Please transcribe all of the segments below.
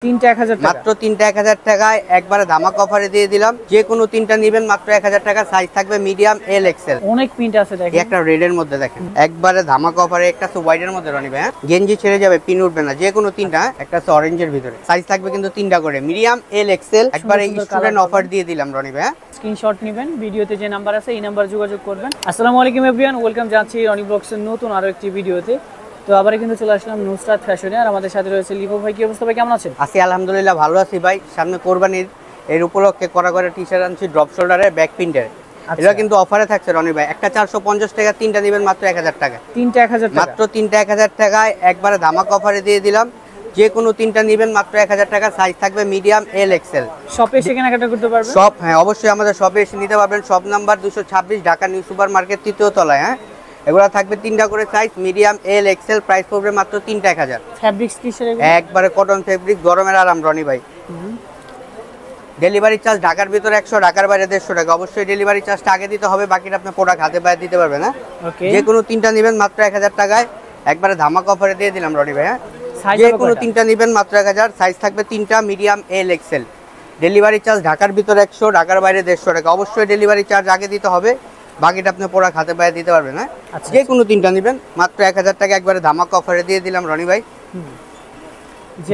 তিনটা 1000 টাকা, মাত্র তিনটা 1000 টাকায় একবারে ধামাকা অফারে দিয়ে দিলাম। যে কোনো তিনটা নেবেন মাত্র 1000 টাকা। সাইজ থাকবে মিডিয়াম, এল, এক্সেল। অনেক প্রিন্ট আছে দেখেন, একটা রেড এর মধ্যে দেখেন একবারে ধামাকা অফারে। একটা আছে হোয়াইট এর মধ্যে রনি ভাই, গেঞ্জি ছেড়ে যাবে, পিন উঠবে না। যে কোনো তিনটা। একটা আছে অরেঞ্জের ভিতরে, সাইজ থাকবে কিন্তু তিনটা করে, মিডিয়াম, এল, এক্সেল। একবারে স্টুডেন্ট অফার দিয়ে দিলাম রনি ভাই। স্ক্রিনশট নেবেন, ভিডিওতে যে নাম্বার আছে এই নাম্বারে যোগাযোগ করবেন। আসসালামু আলাইকুম এভরিওয়ান, ওয়েলকাম জানাচ্ছি রনি ব্লগসের নতুন আরো একটি ভিডিওতে। তো আবার কিন্তু চলে আসলাম নুসরাত ফ্যাশনে, আর আমাদের সাথে রয়েছে লিপু ভাই। কি অবস্থা ভাই, কেমন আছেন? আছি আলহামদুলিল্লাহ, ভালো আছি ভাই। সামনে কোরবানির এর উপলক্ষে করা করে টি শার্ট আনছি ড্রপ শোল্ডারে, ব্যাক প্রিন্টের। এটা কিন্তু অফারে থাকছে রনি ভাই। একটা 450 টাকা, তিনটা নেবেন মাত্র 1000 টাকা। তিনটা 1000 টাকা, মাত্র তিনটা 1000 টাকায় একবারে ধামাকা অফারে দিয়ে দিলাম। যে কোনো তিনটা নেবেন মাত্র 1000 টাকা। সাইজ থাকবে মিডিয়াম, এল, এক্সেল। শপে এসে কেনাকাটা করতে পারবেন? শপ, হ্যাঁ অবশ্যই আমাদের শপে এসে নিতে পারবেন। Shop number 226, Dhaka new super market, 3য় তলায়। হ্যাঁ, এগুলো থাকবে তিনটা করে size, medium, L, XL. Price পড়বে মাত্র তিনটা 1000। ফ্যাব্রিক্স কি সেটা? একবারে কটন ফেব্রিক, গরমের আরাম রনি ভাই। ডেলিভারি চার্জ ঢাকার ভিতরে 100, ঢাকার বাইরে 150 টাকা। অবশ্যই ডেলিভারি চার্জটা আগে দিতে হবে, বাকিটা আপনি প্রোডাক্ট হাতে পায়ে দিতে পারবেন। হ্যাঁ, যে কোনো তিনটা নেবেন মাত্র 1000 টাকায় একবারে ধামাকা অফারে দিয়ে দিলাম রনি ভাই। হ্যাঁ, যে কোনো তিনটা নেবেন মাত্র 1000। সাইজ থাকবে তিনটা, medium, L, XL. Delivery charge ঢাকার ভিতরে 100, ঢাকার বাইরে 150 টাকা। অবশ্যই ডেলিভারি চার্জ আগে দিতে হবে, বাকিটা আপনি প্রোডাক্ট হাতে পায়ে দিতে পারবেন। হ্যাঁ, যে কোনো তিনটা নেবেন মাত্র 1000 টাকা একবারে ধামাকা অফারে দিয়ে দিলাম রনি ভাই।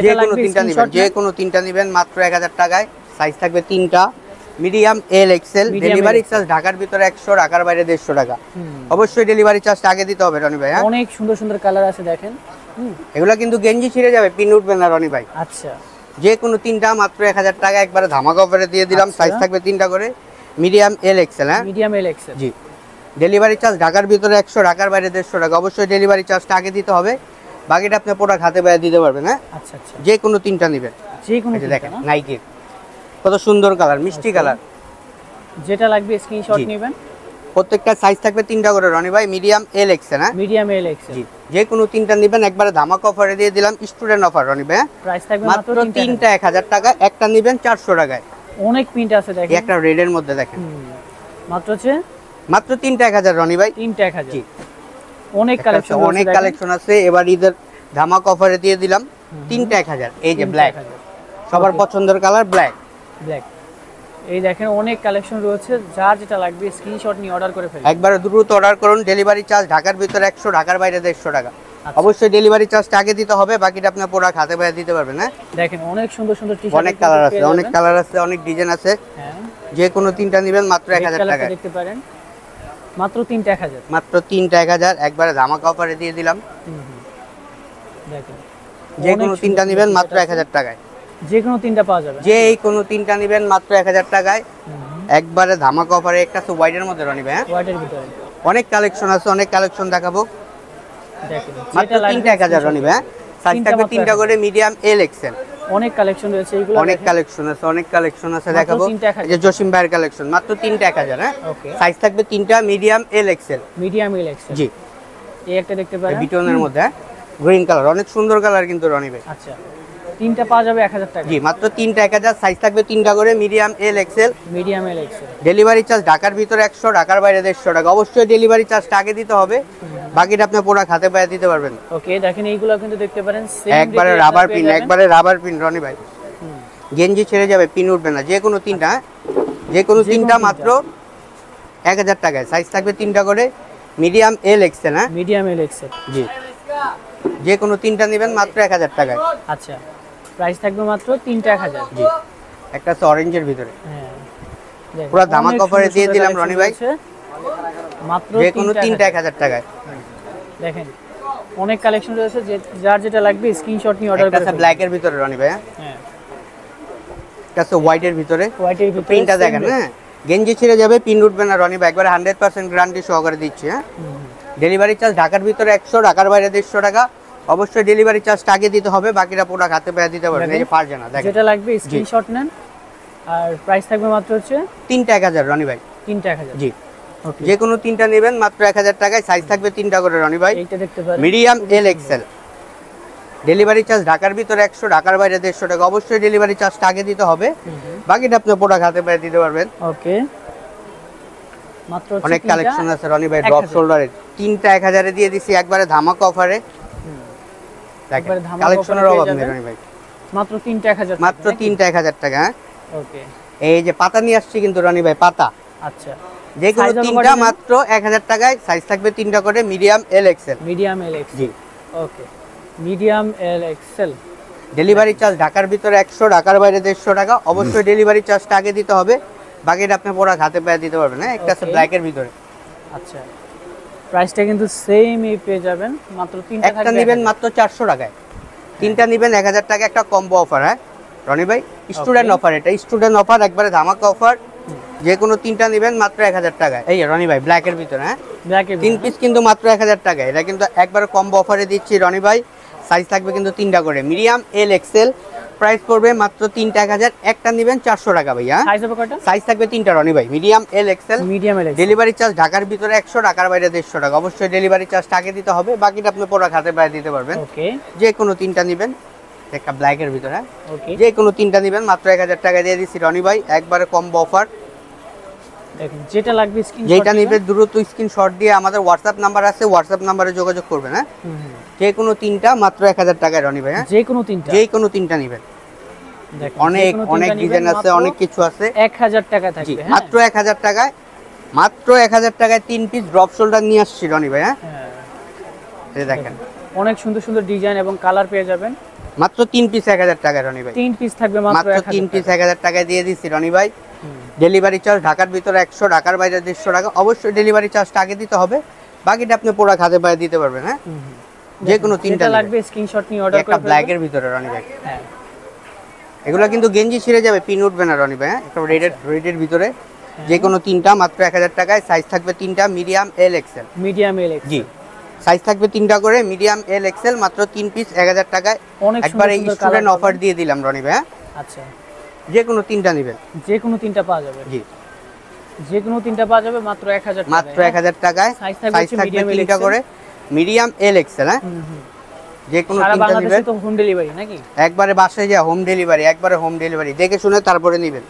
যে কোনো তিনটা নেবেন, যে কোনো তিনটা নেবেন মাত্র 1000 টাকায়। সাইজ থাকবে তিনটা, medium, L, XL. Delivery charge ঢাকার ভিতরে 100, ঢাকার বাইরে 150 টাকা। অবশ্যই ডেলিভারি চার্জটা আগে দিতে হবে রনি ভাই। হ্যাঁ, অনেক সুন্দর সুন্দর কালার আছে দেখেন। এগুলো কিন্তু গেঞ্জি ছিঁড়ে যাবে, পিন উঠবে না রনি ভাই। আচ্ছা, যে কোনো তিনটা মাত্র 1000 টাকা একবারে ধামাকা অফারে দিয়ে দিলাম। সাইজ থাকবে তিনটা করে, মিডিয়াম, এল, এক্সেল। হ্যাঁ, মিডিয়াম, এল, এক্সেল। জি। ডেলিভারি চার্জ ঢাকার ভিতরে 100, ঢাকার বাইরে 150 টাকা। অবশ্যই ডেলিভারি চার্জটা আগে দিতে হবে, বাকিটা আপনি প্রোডাক্ট হাতে পায়ে দিতে পারবেন। হ্যাঁ, আচ্ছা আচ্ছা, যে কোনো তিনটা নেবেন। যে কোনো দেখেন নাইকির কত সুন্দর কালার, মিষ্টি কালার। যেটা লাগবে স্ক্রিনশট নেবেন। প্রত্যেকটা সাইজ থাকবে তিনটা করে রনি ভাই, মিডিয়াম, এল, এক্সেল। হ্যাঁ, মিডিয়াম, এল, এক্সেল। জি, যে কোনো তিনটা নেবেন একবারে ধামাকা অফারে দিয়ে দিলাম, স্টুডেন্ট অফার রনি ভাই। প্রাইস থাকবে মাত্র তিনটা 1000 টাকা। একটা নেবেন 400 টাকায়। অনেক প্রিন্ট আছে দেখেন, একটা রেড এর মধ্যে দেখেন। মাত্র হচ্ছে মাত্র তিনটা 1000 রনি ভাই। তিনটা 1000। জি, অনেক কালেকশন, অনেক কালেকশন আছে। এবার ঈদের ধামাকা অফারে দিয়ে দিলাম তিনটা 1000। এই যে ব্ল্যাক, সবার পছন্দের কালার ব্ল্যাক। ব্ল্যাক, এই দেখেন অনেক কালেকশন রয়েছে। যার যেটা লাগবে স্ক্রিনশট নিয়ে অর্ডার করে ফেলুন। একবারে দ্রুত অর্ডার করুন। ডেলিভারি চার্জ ঢাকার ভিতরে 100, ঢাকার বাইরে 150 টাকা। অবশ্যই ডেলিভারি চার্জটা আগে দিতে হবে, বাকিটা আপনার প্রোডাক্ট হাতে পায়ে দিতে পারবেন। হ্যাঁ, দেখেন অনেক সুন্দর সুন্দর টি-শার্ট, অনেক কালার আছে, অনেক কালার আছে, অনেক ডিজাইন আছে। হ্যাঁ, যে কোনো তিনটা নেবেন মাত্র 1000 টাকা। দেখতে পারেন মাত্র তিনটা 1000। মাত্র তিনটা 1000 একবারে ধামাকা অফারে দিয়ে দিলাম। দেখেন যে কোনো তিনটা নেবেন মাত্র 1000 টাকায়। যে কোনো তিনটা পাওয়া যাবে, যে এই কোনো তিনটা নেবেন মাত্র 1000 টাকায় একবারে ধামাকা অফারে। একটা আছে হোয়াইট এর মধ্যে রনি ভাই। হ্যাঁ, হোয়াইটের ভিতরে অনেক কালেকশন আছে, অনেক কালেকশন দেখাবো। দেখেন মাত্র তিনটা 1000 রনি ভাই। সাইজ থাকবে তিনটা করে, মিডিয়াম, এল, এক্সেল। অনেক কালেকশন রয়েছে, এগুলো অনেক কালেকশন আছে, অনেক কালেকশন আছে দেখাবো। এই যে জসিম ভাইয়ের কালেকশন, মাত্র তিনটা 1000। হ্যাঁ, সাইজ থাকবে তিনটা, medium, L, XL. Medium, L, XL. জি, এই একটা দেখতে পারেন বিটনের মধ্যে গ্রিন কালার, অনেক সুন্দর কালার কিন্তু রনি ভাই। আচ্ছা, তিনটা পাওয়া যাবে 1000 টাকা। জি, মাত্র তিনটা 1000। সাইজ থাকবে তিনটা করে, medium, L, XL. Medium, L, XL. Delivery charge ঢাকার ভিতরে 100, ঢাকার বাইরে 150 টাকা। অবশ্যই ডেলিভারি চার্জটা আগে দিতে হবে, বাকিটা আপনি প্রোডাক্ট হাতে পায়ে দিতে পারবেন। ওকে, দেখেন এইগুলো কিন্তু দেখতে পারেন একবারে রাবার পিন, একবারে রাবার পিন রনি ভাই। গেঞ্জি ছেড়ে যাবে, পিন উঠবে না। যে কোনো তিনটা, যে কোনো তিনটা মাত্র 1000 টাকায়। সাইজ থাকবে তিনটা করে, মিডিয়াম, এল, এক্সেল। হ্যাঁ, মিডিয়াম, এল, এক্সেল। জি, যে কোনো তিনটা নেবেন মাত্র 1000 টাকায়। আচ্ছা, প্রাইস থাকবে মাত্র তিনটা 1000। জি, একটা আছে অরেঞ্জের ভিতরে। হ্যাঁ, পুরো ধামাকা অফারে দিয়ে দিলাম রনি ভাই, মাত্র যে কোনো তিনটা 1000 টাকায়। দেখেন অনেক কালেকশন রয়েছে, যে যার যেটা লাগবে স্ক্রিনশট নিয়ে অর্ডার করে। একটা ব্ল্যাক এর ভিতরে রনি ভাই। হ্যাঁ, একটা আছে হোয়াইট এর ভিতরে। হোয়াইটের ভিতরে প্রিন্টটা দেখেন। হ্যাঁ, গেঞ্জি ছিঁড়ে যাবে, পিন উঠবে না রনি ভাই। একবারে 100% গ্যারান্টি সহকারে দিচ্ছি। হ্যাঁ, ডেলিভারি চার্জ ঢাকার ভিতরে 100, ঢাকার বাইরে 150 টাকা। অবশ্যই ডেলিভারি চার্জটা আগে দিতে হবে, বাকিটা প্রোডাক্ট হাতে পেয়ে দিতে পারবেন। এই যে ফারজানা দেখেন, যেটা লাগবে স্ক্রিনশট নেন, আর প্রাইস থাকবে মাত্র হচ্ছে তিনটা 1000 রনি ভাই। তিনটা 1000। জি, যে কোনো তিনটা নেবেন মাত্র 1000 টাকায়। সাইজ থাকবে তিনটা করে রনি ভাই। এইটা দেখতে পারেন, medium, L, XL. Delivery charge ঢাকার ভিতরে 100, ঢাকার বাইরে 150 টাকা। অবশ্যই ডেলিভারি চার্জটা আগে দিতে হবে, বাকিটা আপনি প্রোডাক্ট হাতে পেয়ে দিতে পারবেন। ওকে, মাত্র অনেক কালেকশন আছে রনি ভাই। ড্রপ শোল্ডারে তিনটা 1000 এ দিয়ে দিছি একবারে ধামাকা অফারে। দেখেন কালেকশনের অভাব নেই রনি ভাই। মাত্র তিনটা 1000, মাত্র তিনটা 1000 টাকা। হ্যাঁ ওকে, এই যে পাতা নিয়ে আসছি কিন্তু রনি ভাই, পাতা আচ্ছা যে কোনো তিনটা মাত্র 1000 টাকায়। সাইজ থাকবে তিনটা করে, medium L XL. Medium L XL, জি okay medium L XL. Delivery charge ঢাকার ভিতরে 100, ঢাকার বাইরে 150 টাকা। অবশ্যই ডেলিভারি চার্জটা আগে দিতে হবে, বাকিটা আপনি পুরো হাতে পায়ে দিতে পারবেন। হ্যাঁ একটা আছে ব্ল্যাক এর ভিতরে। আচ্ছা প্রাইসটা কিন্তু সেমই পেয়ে যাবেন, মাত্র তিনটা একটা নেবেন মাত্র 400 টাকায়, তিনটা নেবেন 1000 টাকা, একটা কম্বো অফার। হ্যাঁ রনি ভাই স্টুডেন্ট অফার, এটা স্টুডেন্ট অফার, একবারে ধামাকা অফার। যে কোনো তিনটা নেবেন মাত্র 1000 টাকায়। এই রনি ভাই ব্ল্যাক এর ভিতরে, হ্যাঁ তিন পিস কিন্তু মাত্র 1000 টাকায়। এটা কিন্তু একবারে কম্বো অফারে দিচ্ছি রনি ভাই। সাইজ থাকবে কিন্তু তিনটা করে, মিডিয়াম এল এক্সেল। প্রাইস পড়বে মাত্র তিনটা 1000, একটা নেবেন 400 টাকা ভাইয়া। সাইজ থাকবে তিনটা রনি ভাই, medium L XL. Delivery charge ঢাকার ভিতরে 100, ঢাকার বাইরে 150 টাকা। অবশ্যই ডেলিভারি চার্জটা আগে দিতে হবে, বাকিটা আপনি পুরো হাতে পায়ে দিতে পারবেন। যে কোনো তিনটা নেবেন, একটা ব্ল্যাক এর ভিতরে, যে কোনো তিনটা নেবেন মাত্র 1000 টাকা দিয়ে দিচ্ছি রনি ভাই, একবারে কম্বো অফার। দেখুন যেটা লাগবে স্ক্রিনশট, যেটা নেবে দ্রুত স্ক্রিনশট দিয়ে আমাদের হোয়াটসঅ্যাপ নাম্বার আছে, হোয়াটসঅ্যাপ নাম্বারে যোগাযোগ করবেন। হ্যাঁ যে কোনো তিনটা মাত্র 1000 টাকায় রনি ভাই। হ্যাঁ যে কোনো তিনটা নেবেন, অনেক অনেক ডিজাইন আছে, অনেক কিছু আছে। 1000 টাকা থাকবে, মাত্র 1000 টাকায়, মাত্র 1000 টাকায় 3 পিস ড্রপ শোল্ডার নিয়ে আসছি রনি ভাই। হ্যাঁ এই দেখেন অনেক সুন্দর সুন্দর ডিজাইন এবং কালার পেয়ে যাবেন, মাত্র 3 পিস 1000 টাকায় রনি ভাই। 3 পিস থাকবে মাত্র 3 পিস 1000 টাকায় দিয়ে দিচ্ছি রনি ভাই। ডেলিভারি চার্জ ঢাকার ভিতরে 100, ঢাকার বাইরে 150 টাকা। অবশ্যই ডেলিভারি চার্জটা আগে দিতে হবে, বাকিটা আপনি পুরো খাতে পায়ে দিতে পারবেন। হ্যাঁ যে কোনো তিনটা লাগবে স্ক্রিনশট নিয়ে অর্ডার করবেন। একটা ব্ল্যাক এর ভিতরে রনি ভাই। হ্যাঁ এগুলো কিন্তু গেঞ্জি ছিঁড়ে যাবে, পিন উঠবে না রনি ভাই। হ্যাঁ একটা রেডের ভিতরে, যে কোনো তিনটা মাত্র 1000 টাকায়। সাইজ থাকবে তিনটা, medium L XL. Medium L XL, জি সাইজ থাকবে তিনটা করে, মিডিয়াম এল এক্সেল। মাত্র 3 পিস 1000 টাকায়। একবারে স্টুডেন্ট অফার দিয়ে দিলাম রনি ভাই। আচ্ছা যে কোনো তিনটা নেবেন, যে কোনো তিনটা পাওয়া যাবে। জি যে কোনো তিনটা পাওয়া যাবে মাত্র 1000 টাকায়। মাত্র 1000 টাকায়। সাইজ থাকবে তিনটা করে, মিডিয়াম এল এক্সেল। হ্যাঁ যে কোনো তিনটা নেবেন, তো হোম ডেলিভারি নাকি? একবারে বাসায় যা হোম ডেলিভারি, একবারে হোম ডেলিভারি, দেখে শুনে তারপরে নেবেন।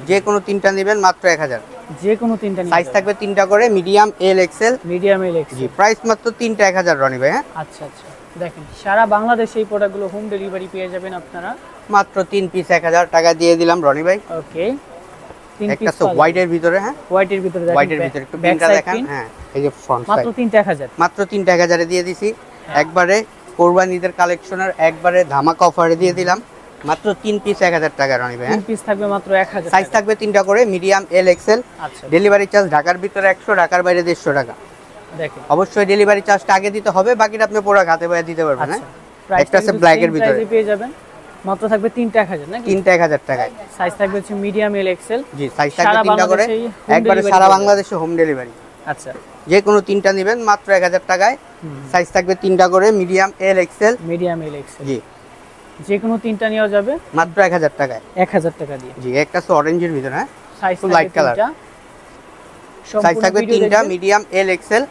যে কোনো তিনটা নেবেন মাত্র 1000। যে কোনো তিনটা নেবেন, সাইজ থাকবে তিনটা করে, medium L XL. Medium L XL. জি প্রাইস মাত্র তিনটা 1000 রনি ভাই। হ্যাঁ আচ্ছা আচ্ছা দেখেন সারা বাংলাদেশে এই প্রোডাক্টগুলো হোম ডেলিভারি পেয়ে যাবেন আপনারা। মাত্র 3 পিস 1000 টাকা দিয়ে দিলাম রনি ভাই। ওকে একটা তো হোয়াইটের ভিতরে। হ্যাঁ হোয়াইটের ভিতরে দেখেন, হোয়াইটের ভিতরে একটু প্রিন্টটা দেখেন। হ্যাঁ এই যে ফ্রন্ট সাইড, মাত্র 3টা 1000, মাত্র 3টা 1000 এ দিয়ে দিছি। একবারে কোরবানিদের কালেকশনের একবারে ধামাকা অফারে দিয়ে দিলাম, মাত্র 3 পিস 1000 টাকা রনি ভাই। 3 পিস থাকবে মাত্র 1000। সাইজ থাকবে তিনটা করে, মিডিয়াম এল এক্সেল। আচ্ছা ডেলিভারি চার্জ ঢাকার ভিতরে 100, ঢাকার বাইরে 150 টাকা। দেখেন অবশ্যই ডেলিভারি চার্জটা আগে দিতে হবে, বাকিটা আপনি পুরো হাতে পায়ে দিতে পারবেন। হ্যাঁ একটা আছে ব্ল্যাক এর ভিতরে, পেয়ে যাবেন মাত্র থাকবে 3টা 1000 নাকি? 3টা 1000 টাকায়। সাইজ থাকবে হচ্ছে মিডিয়াম এল এক্সেল। জি সাইজ থাকবে তিনটা করে, একবারে সারা বাংলাদেশে হোম ডেলিভারি। আচ্ছা যে কোনো তিনটা নেবেন মাত্র 1000 টাকায়। সাইজ থাকবে তিনটা করে, medium L XL. Medium L XL, জি যে কোনো তিনটা নেওয়া যাবে মাত্র 1000 টাকায়। 1000 টাকা দিয়ে। জি একটা আছে অরেঞ্জের ভিতরে। হ্যাঁ সাইজ লাইট কালার। সাইজ থাকবে তিনটা, মিডিয়াম এল এক্সেল।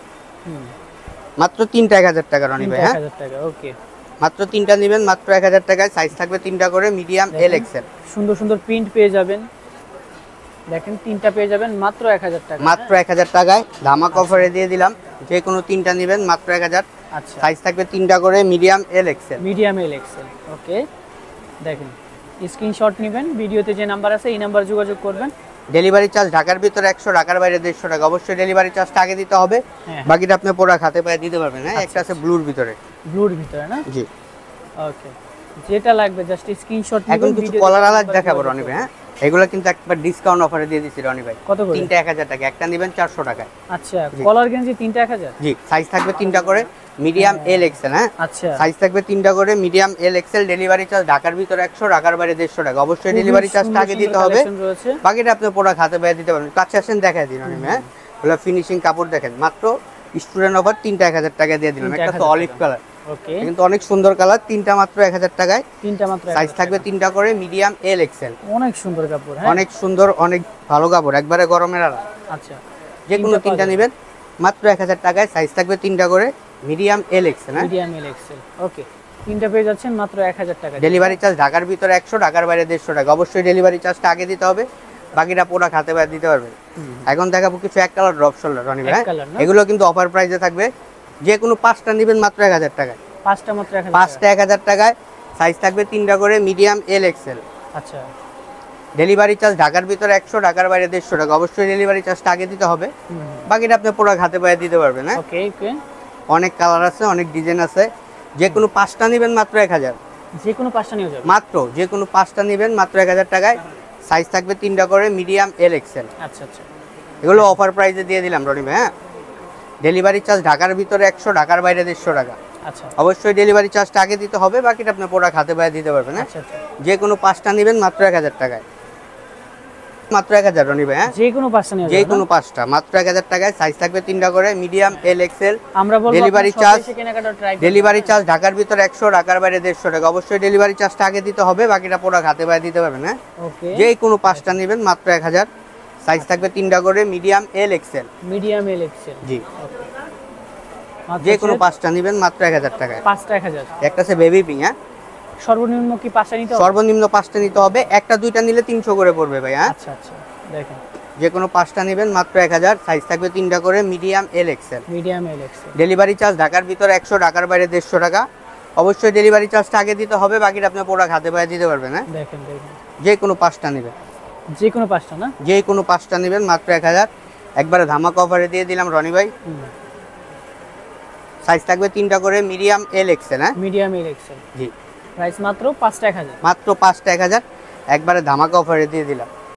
মাত্র তিনটা 1000 টাকা রনি ভাই। হ্যাঁ 1000 টাকা, ওকে মাত্র তিনটা নেবেন মাত্র 1000 টাকায়। সাইজ থাকবে তিনটা করে, মিডিয়াম এল এক্সেল। সুন্দর সুন্দর প্রিন্ট পেয়ে যাবেন, দেখেন তিনটা পেয়ে যাবেন মাত্র 1000 টাকা। মাত্র 1000 টাকায় ধামাকা অফারে দিয়ে দিলাম। যে কোনো তিনটা নেবেন মাত্র 1000। আচ্ছা সাইজ থাকবে তিনটা করে, medium L XL. Medium L XL, okay দেখেন স্ক্রিনশট নেবেন, ভিডিওতে যে নাম্বার আছে এই নাম্বার যোগাযোগ করবেন। ডেলিভারি চার্জ ঢাকার ভিতরে 100, ঢাকার বাইরে 150 টাকা। অবশ্যই ডেলিভারি চার্জটা আগে দিতে হবে, বাকিটা আপনি পুরো খাতে পায়ে দিতে পারবেন। হ্যাঁ একটা আছে ব্লুর ভিতরে। ব্লুর ভিতরে না? জি ওকে যেটা লাগবে জাস্ট স্ক্রিনশট নেবেন। এখন কিছু কলার আলাদা দেখাবো রনি ভাই। হ্যাঁ এগুলো কিন্তু একবার ডিসকাউন্ট অফারে দিয়ে দিছি রনি ভাই। কত করে? তিনটা 1000 টাকা, একটা নেবেন 400 টাকায়। আচ্ছা কলার গেঞ্জি তিনটা 1000। জি সাইজ থাকবে তিনটা করে, মিডিয়াম এল এক্সেল। হ্যাঁ আচ্ছা সাইজ থাকবে তিনটা করে, medium L XL. Delivery charge ঢাকার ভিতরে 100, ঢাকার বাইরে 150 টাকা। অবশ্যই ডেলিভারি চার্জটা আগে দিতে হবে, বাকিটা আপনি পুরো খাতে পায়ে দিতে পারবেন। কাছে আসেন দেখাই দিন রনি ভাই। হ্যাঁ ওগুলো ফিনিশিং কাপড় দেখেন, মাত্র স্টুডেন্ট অফার তিনটা 1000 টাকা দিয়ে দিলাম। একটা তো অলিভ কালার, ওকে কিন্তু অনেক সুন্দর কালার, তিনটা মাত্র 1000 টাকায়। তিনটা মাত্র। সাইজ থাকবে তিনটা করে, মিডিয়াম এল এক্সেল। অনেক সুন্দর কাপড়। হ্যাঁ অনেক সুন্দর, অনেক ভালো কাপড়, একবারে গরমের আরাম। আচ্ছা যে কোনো তিনটা নেবেন মাত্র 1000 টাকায়। সাইজ থাকবে তিনটা করে, মিডিয়াম এল এক্সেল। হ্যাঁ মিডিয়াম এল এক্সেল, ওকে তিনটা পেয়ে যাচ্ছেন মাত্র 1000 টাকা। ডেলিভারি চার্জ ঢাকার ভিতরে 100, ঢাকার বাইরে 150 টাকা। অবশ্যই ডেলিভারি চার্জটা আগে দিতে হবে, বাকিটা পুরো খাতে পায়ে দিতে পারবেন। এখন দেখাবো কিছু এক কালার ড্রপ শোল্ডার রনি ভাই। এগুলো কিন্তু অফার প্রাইসে থাকবে। যে কোনো 5টা নেবেন মাত্র 1000 টাকায়। 5টা মাত্র 1000। 5টা 1000 টাকায়। সাইজ থাকবে 3টা করে, মিডিয়াম এল এক্সেল। আচ্ছা, ডেলিভারি চার্জ ঢাকার ভিতরে 100, ঢাকার বাইরে 150 টাকা। অবশ্যই ডেলিভারি চার্জটা আগে দিতে হবে, বাকিটা আপনি প্রোডাক্ট হাতে পায়ে দিতে পারবেন। হ্যাঁ, ওকে ওকে। অনেক কালার আছে, অনেক ডিজাইন আছে। যে কোনো 5টা নেবেন মাত্র 1000। যে কোনো 5টা নিয়ে যাবেন মাত্র যে কোনো 5টা নেবেন মাত্র 1000 টাকায়। সাইজ থাকবে 3টা করে, মিডিয়াম এল এক্সেল। আচ্ছা আচ্ছা, এগুলো অফার প্রাইসে দিয়ে দিলাম রনি ভাই। হ্যাঁ, ডেলিভারি চার্জ ঢাকার ভিতরে 100, ঢাকার বাইরে 150 টাকা। আচ্ছা, অবশ্যই ডেলিভারি চার্জটা আগে দিতে হবে, বাকিটা আপনি প্রোডাক্ট হাতে পায়ে দিতে পারবেন। হ্যাঁ, আচ্ছা আচ্ছা। যে কোনো 5টা নেবেন মাত্র 1000 টাকায়। মাত্র 1000 রনি ভাই। হ্যাঁ, যে কোনো 5টা নিয়ে যে যাবেন কোনো 5টা মাত্র 1000 টাকায়। সাইজ থাকবে 3টা করে, মিডিয়াম এল এক্সেল। আমরা বলবো ডেলিভারি আপনারা চার্জ, সব দেশে কেনাকাটা ট্রাই করবেন। ডেলিভারি চার্জ ঢাকার ভিতরে 100, ঢাকার বাইরে 150 টাকা। অবশ্যই ডেলিভারি চার্জটা আগে দিতে হবে, বাকিটা প্রোডাক্ট হাতে পায়ে দিতে পারবেন। হ্যাঁ, ওকে। যে কোনো 5টা নেবেন মাত্র 1000। সাইজ থাকবে 3টা করে, medium L XL. Medium L XL. জি, মাত্র যে কোনো 5টা নেবেন মাত্র 1000 টাকায়। 5টা 1000। একটা আছে বেবি পিং। হ্যাঁ, সর্বনিম্ন কি 5টা নিতে হবে? সর্বনিম্ন 5টা নিতে হবে, একটা দুইটা নিলে 300 করে পড়বে ভাই। হ্যাঁ, আচ্ছা আচ্ছা, দেখেন যে কোনো 5টা নেবেন মাত্র 1000। সাইজ থাকবে 3টা করে, medium L XL. Medium L XL. Delivery charge ঢাকার ভিতরে 100, ঢাকার বাইরে 150 টাকা। অবশ্যই ডেলিভারি চার্জটা আগে দিতে হবে, বাকিটা আপনি প্রোডাক্ট হাতে পায়ে দিতে পারবেন। হ্যাঁ, দেখেন দেখেন, যে কোনো 5টা নেবেন, যে কোনো 5টা না? যে কোনো 5টা নেবেন মাত্র 1000। একবারে ধামাকা অফারে দিয়ে দিলাম রনি ভাই। সাইজ থাকবে 3টা করে, মিডিয়াম এল এক্সেল। হ্যাঁ, মিডিয়াম এল এক্সেল। জি, প্রাইস মাত্র 5টা 1000। মাত্র 5টা 1000। একবারে ধামাকা অফারে দিয়ে দিলাম।